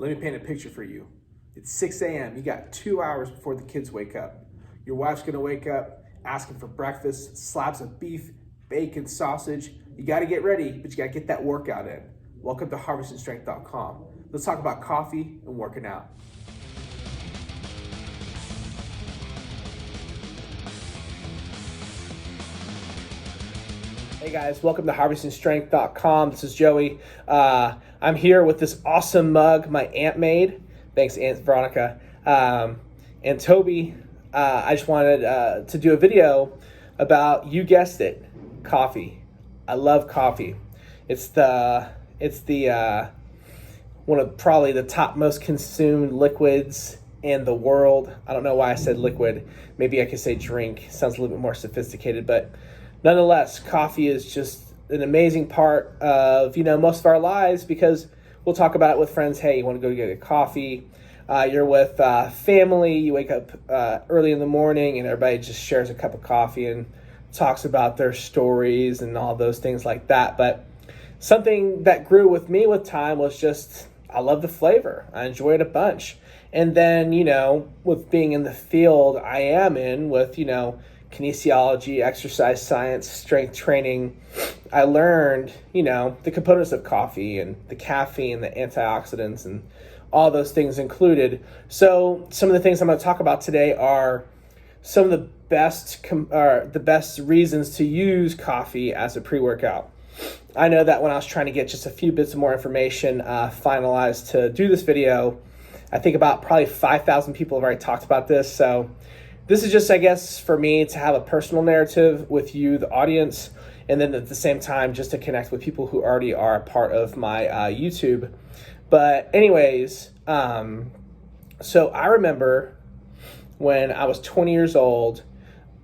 Let me paint a picture for you. It's 6 a.m. You got 2 hours before the kids wake up. Your wife's gonna wake up asking for breakfast, slabs of beef, bacon, sausage. You gotta get ready, but you gotta get that workout in. Welcome to harvestingstrength.com. Let's talk about coffee and working out. Hey guys, welcome to harvestingstrength.com. This is Joey. I'm here with this awesome mug my aunt made. Thanks, Aunt Veronica. And Toby, I just wanted to do a video about, you guessed it, coffee. I love coffee. It's the one of probably the top most consumed liquids in the world. I don't know why I said liquid. Maybe I could say drink. Sounds a little bit more sophisticated, but nonetheless, coffee is just an amazing part of, most of our lives, because we'll talk about it with friends. Hey, you want to go get a coffee? You're with family. You wake up early in the morning and everybody just shares a cup of coffee and talks about their stories and all those things like that. But something that grew with me with time was just, I love the flavor. I enjoy it a bunch. And then, with being in the field I am in with, kinesiology, exercise science, strength training, I learned, the components of coffee and the caffeine, the antioxidants, and all those things included. So some of the things I'm going to talk about today are some of the best reasons to use coffee as a pre-workout. I know that when I was trying to get just a few bits of more information finalized to do this video, I think about probably 5,000 people have already talked about this. So this is just, I guess, for me to have a personal narrative with you, the audience, and then at the same time, just to connect with people who already are a part of my YouTube. But anyways, so I remember when I was 20 years old,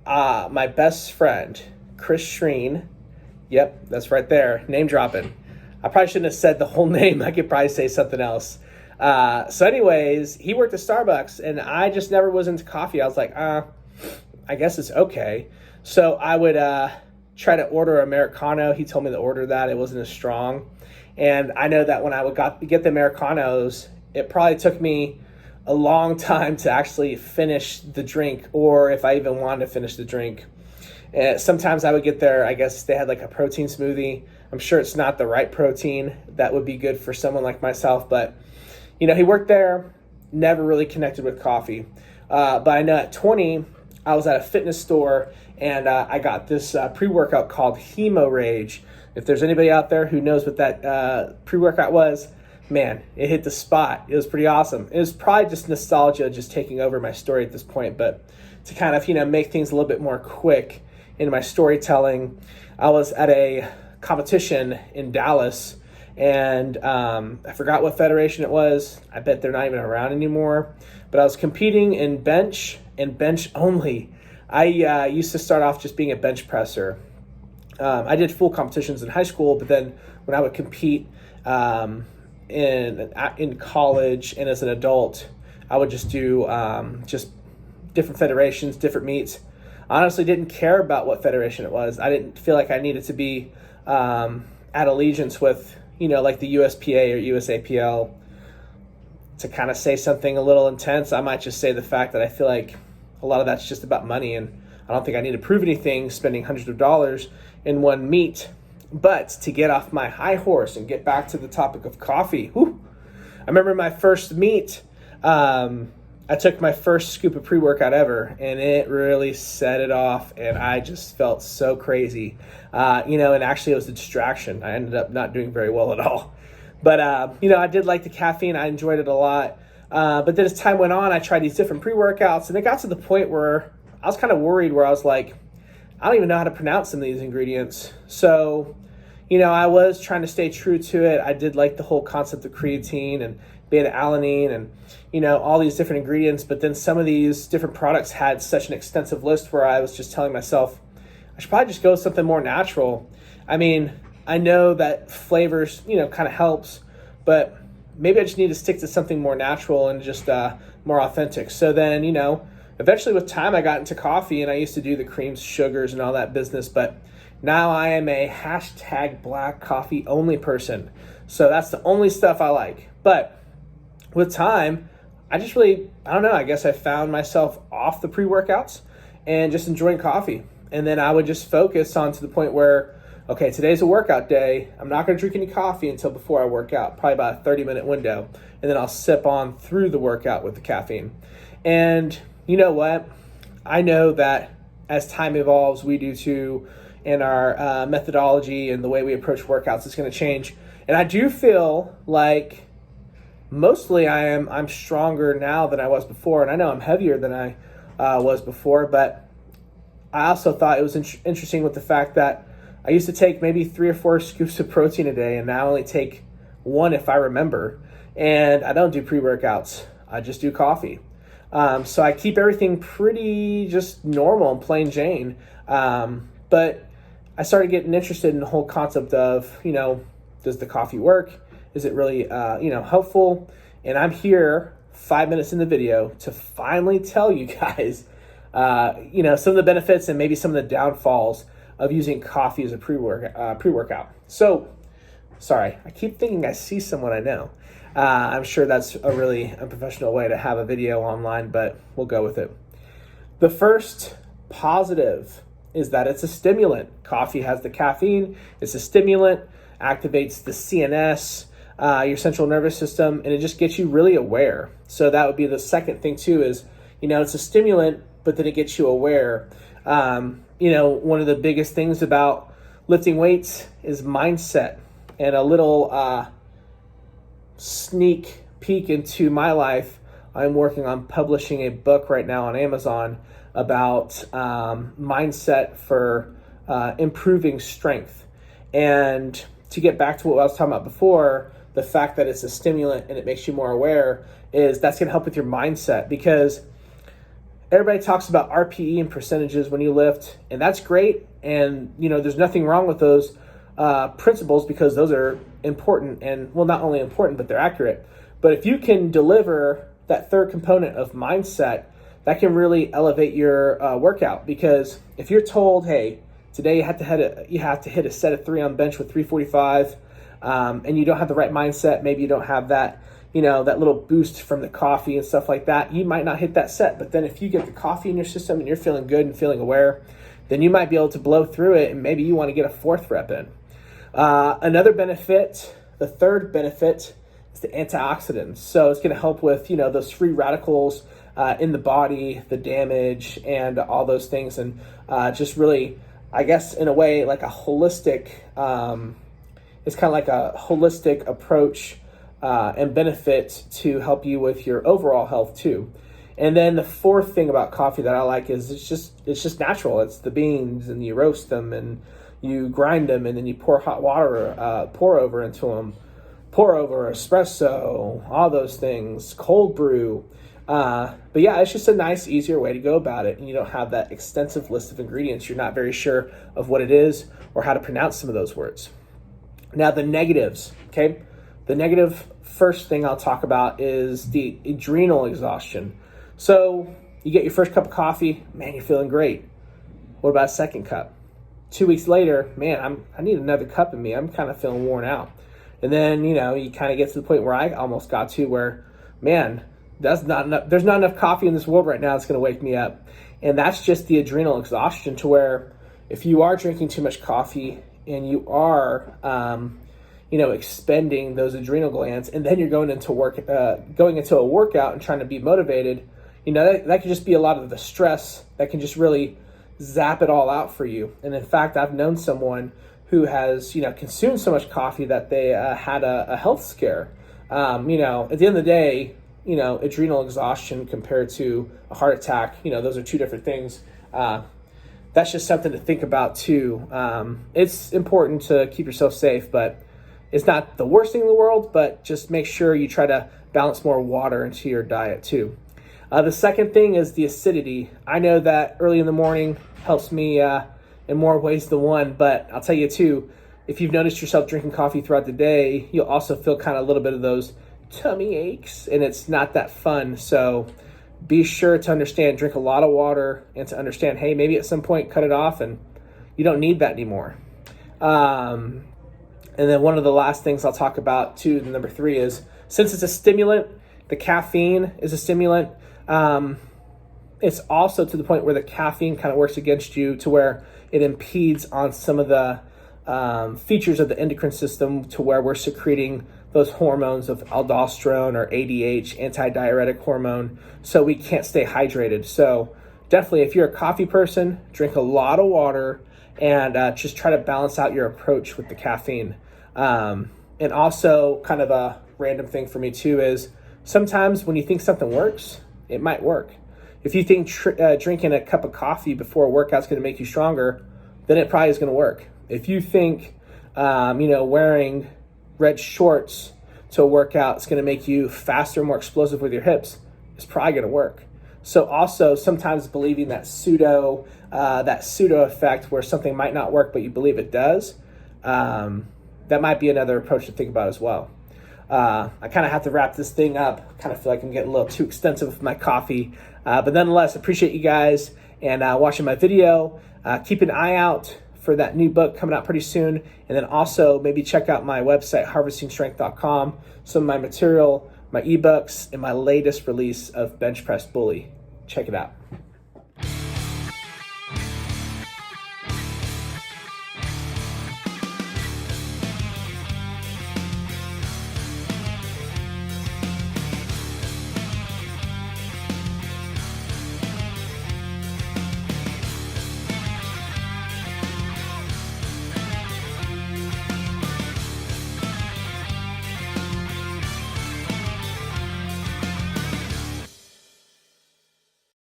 my best friend, Chris Shreen, yep, that's right there, name dropping. I probably shouldn't have said the whole name. I could probably say something else. So anyways, he worked at Starbucks and I just never was into coffee. I was like, I guess it's okay. So I would try to order Americano. He told me to order that. It wasn't as strong. And I know that when I would get the Americanos, it probably took me a long time to actually finish the drink, or if I even wanted to finish the drink. Sometimes I would get there, I guess they had like a protein smoothie. I'm sure it's not the right protein that would be good for someone like myself, but he worked there, never really connected with coffee. But I know at 20, I was at a fitness store and I got this pre-workout called Hemo Rage. If there's anybody out there who knows what that pre-workout was, man, it hit the spot. It was pretty awesome. It was probably just nostalgia just taking over my story at this point, but to kind of, make things a little bit more quick in my storytelling, I was at a competition in Dallas, and I forgot what federation it was. I bet they're not even around anymore, but I was competing in bench and bench only. I used to start off just being a bench presser. I did full competitions in high school, but then when I would compete in college and as an adult, I would just do just different federations, different meets. I honestly didn't care about what federation it was. I didn't feel like I needed to be at allegiance with, like the USPA or USAPL to kind of say something a little intense. I might just say the fact that I feel like a lot of that's just about money, and I don't think I need to prove anything spending hundreds of dollars in one meet. But to get off my high horse and get back to the topic of coffee, I remember my first meet, I took my first scoop of pre-workout ever, and it really set it off, and I just felt so crazy. And actually it was a distraction. I ended up not doing very well at all. But, I did like the caffeine. I enjoyed it a lot. But then as time went on, I tried these different pre-workouts, and it got to the point where I was kind of worried, where I was like, I don't even know how to pronounce some of these ingredients. So, I was trying to stay true to it. I did like the whole concept of creatine and beta-alanine and, all these different ingredients. But then some of these different products had such an extensive list where I was just telling myself, I should probably just go with something more natural. I mean, I know that flavors, kind of helps, but maybe I just need to stick to something more natural and just more authentic. So then, eventually with time I got into coffee, and I used to do the creams, sugars, and all that business, but now I am a #black coffee only person. So that's the only stuff I like. But with time, I just really, I don't know, I guess I found myself off the pre-workouts and just enjoying coffee. And then I would just focus on to the point where, okay, today's a workout day. I'm not going to drink any coffee until before I work out, probably about a 30-minute window. And then I'll sip on through the workout with the caffeine. And you know what? I know that as time evolves, we do too, and our methodology and the way we approach workouts is going to change. And I do feel like mostly I'm stronger now than I was before. And I know I'm heavier than I was before, but I also thought it was interesting with the fact that I used to take maybe 3 or 4 scoops of protein a day, and now I only take 1 if I remember. And I don't do pre-workouts. I just do coffee. So I keep everything pretty just normal and plain Jane. But I started getting interested in the whole concept of, does the coffee work? Is it really, helpful? And I'm here 5 minutes in the video to finally tell you guys, some of the benefits and maybe some of the downfalls of using coffee as a pre-workout. So, sorry, I keep thinking I see someone I know. I'm sure that's a really unprofessional way to have a video online, but we'll go with it. The first positive is that it's a stimulant. Coffee has the caffeine. It's a stimulant, activates the CNS, your central nervous system, and it just gets you really aware. So that would be the second thing too is, it's a stimulant, but then it gets you aware. One of the biggest things about lifting weights is mindset. And a little sneak peek into my life, I'm working on publishing a book right now on Amazon about mindset for improving strength. And to get back to what I was talking about before, the fact that it's a stimulant and it makes you more aware is that's going to help with your mindset, because everybody talks about RPE and percentages when you lift, and that's great. And, there's nothing wrong with those principles, because those are important and, well, not only important, but they're accurate. But if you can deliver that third component of mindset, that can really elevate your workout. Because if you're told, hey, today you have to hit a set of 3 on bench with 345, and you don't have the right mindset, maybe you don't have that, that little boost from the coffee and stuff like that, you might not hit that set. But then if you get the coffee in your system and you're feeling good and feeling aware, then you might be able to blow through it, and maybe you want to get a 4th rep in. Another benefit, the third benefit, is the antioxidants. So it's going to help with, those free radicals in the body, the damage, and all those things. And just really, I guess, in a way, like a holistic, it's kind of like a holistic approach and benefit to help you with your overall health too. And then the fourth thing about coffee that I like is it's just natural. It's the beans, and you roast them and you grind them, and then you pour hot water, pour over espresso, all those things, cold brew. But yeah, it's just a nice, easier way to go about it. And you don't have that extensive list of ingredients. You're not very sure of what it is or how to pronounce some of those words. Now the negatives, okay? The negative first thing I'll talk about is the adrenal exhaustion. So you get your first cup of coffee, man, you're feeling great. What about a second cup? 2 weeks later, man, I need another cup in me. I'm kind of feeling worn out. And then, you kind of get to the point where I almost got to where, man, there's not enough coffee in this world right now that's going to wake me up. And that's just the adrenal exhaustion, to where if you are drinking too much coffee and you are, expending those adrenal glands, and then you're going into a workout and trying to be motivated, that could just be a lot of the stress that can just really zap it all out for you. And in fact, I've known someone who has, consumed so much coffee that they had a health scare. At the end of the day, adrenal exhaustion compared to a heart attack, those are two different things. That's just something to think about too. It's important to keep yourself safe, but it's not the worst thing in the world, but just make sure you try to balance more water into your diet too. The second thing is the acidity. I know that early in the morning helps me in more ways than one, but I'll tell you too, if you've noticed yourself drinking coffee throughout the day, you'll also feel kind of a little bit of those tummy aches, and it's not that fun. So be sure to understand, drink a lot of water, and to understand, hey, maybe at some point cut it off and you don't need that anymore. And then one of the last things I'll talk about too, number 3, is since it's a stimulant, The caffeine is a stimulant. It's also to the point where the caffeine kind of works against you to where it impedes on some of the features of the endocrine system to where we're secreting those hormones of aldosterone or ADH, antidiuretic hormone, so we can't stay hydrated. So definitely, if you're a coffee person, drink a lot of water and just try to balance out your approach with the caffeine. And also, kind of a random thing for me too is sometimes when you think something works, it might work. If you think drinking a cup of coffee before a workout's going to make you stronger, then it probably is going to work. If you think, wearing red shorts to a workout is going to make you faster, more explosive with your hips, it's probably going to work. So also sometimes believing that pseudo effect where something might not work but you believe it does, that might be another approach to think about as well. I kind of have to wrap this thing up. Kind of feel like I'm getting a little too extensive with my coffee. But nonetheless, appreciate you guys and watching my video. Keep an eye out for that new book coming out pretty soon. And then also maybe check out my website, harvestingstrength.com, some of my material, my ebooks, and my latest release of Bench Press Bully. Check it out.